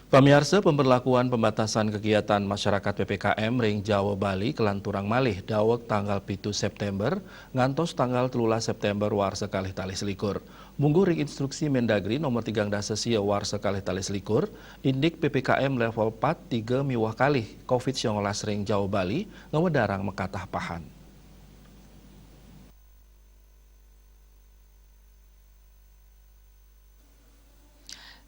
Pamirsa, pemberlakuan pembatasan kegiatan masyarakat PPKM Ring Jawa Bali Kelanturang Malih daweg tanggal 7 September ngantos tanggal 13 September war sekalih tali selikur. Munggu ring instruksi Mendagri nomor 3 dasesi war sekalih tali selikur, indik PPKM level 4 3 miwah kalih COVID-19 Ring Jawa Bali ngewedarang mekatah pahan.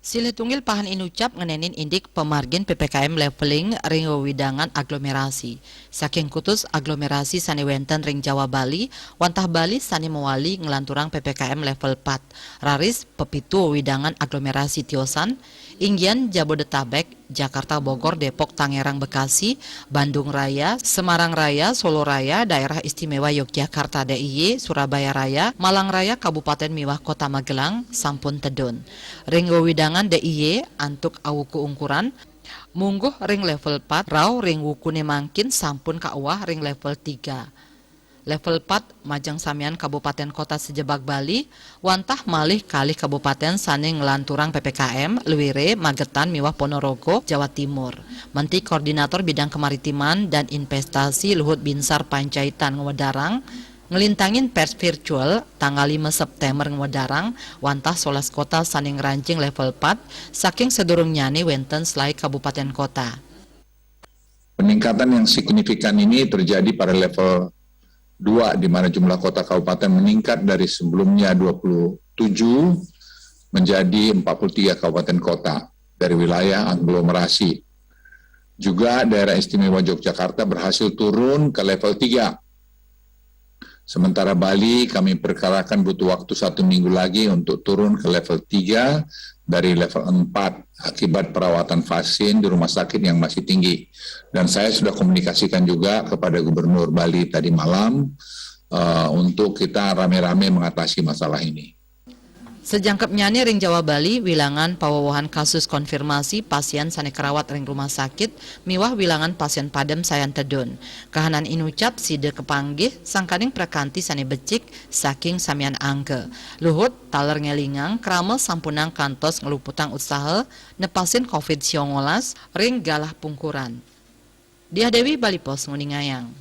Silih tunggil pahan inucap ngenenin indik pemargin PPKM leveling ring wewidangan aglomerasi. Saking kutus aglomerasi sani wenten ring Jawa Bali, wantah Bali sani mewali ngelanturang PPKM level 4. Raris pepitu wewidangan aglomerasi tiosan, Inggian Jabodetabek, Jakarta Bogor, Depok, Tangerang, Bekasi, Bandung Raya, Semarang Raya, Solo Raya, Daerah Istimewa Yogyakarta DIY, Surabaya Raya, Malang Raya, Kabupaten Miwah Kota Magelang, sampun tedun. Ring wewidangan DIY antuk awuku ungkuran, mungguh ring level 4, raw ring wukune mangkin sampun kauwah ring level 3. Level 4 Majang Samian Kabupaten Kota Sejebak Bali, wantah malih kalih kabupaten sani ngelanturang PPKM, Lewire, Magetan, Miwah Ponorogo, Jawa Timur. Menteri Koordinator Bidang Kemaritiman dan Investasi Luhut Binsar Panjaitan ngewedarang, ngelintangin pers virtual tanggal 5 September ngewedarang, wantah 11 kota sani ngerancing level 4, saking sedurung nyani wenten selai kabupaten kota. Peningkatan yang signifikan ini terjadi pada level 2, di mana jumlah kota kabupaten meningkat dari sebelumnya 27 menjadi 43 kabupaten kota dari wilayah aglomerasi. Juga daerah istimewa Yogyakarta berhasil turun ke level 3. Sementara Bali kami perkirakan butuh waktu 1 minggu lagi untuk turun ke level 3 dari level 4 akibat perawatan pasien di rumah sakit yang masih tinggi. Dan saya sudah komunikasikan juga kepada Gubernur Bali tadi malam untuk kita rame-rame mengatasi masalah ini. Sejangkep nyani ring Jawa Bali, wilangan pawawahan kasus konfirmasi pasien sani kerawat ring rumah sakit, miwah wilangan pasien padem sayan tedun. Kahanan inucap side kepanggih, sangkaning prakanti sani becik, saking samian angke. Luhut, taler ngelingang, kramel sampunang kantos ngeluputang usaha, nepasin COVID-19, ring galah pungkuran. Diah Dewi Bali Pos Nguningayang.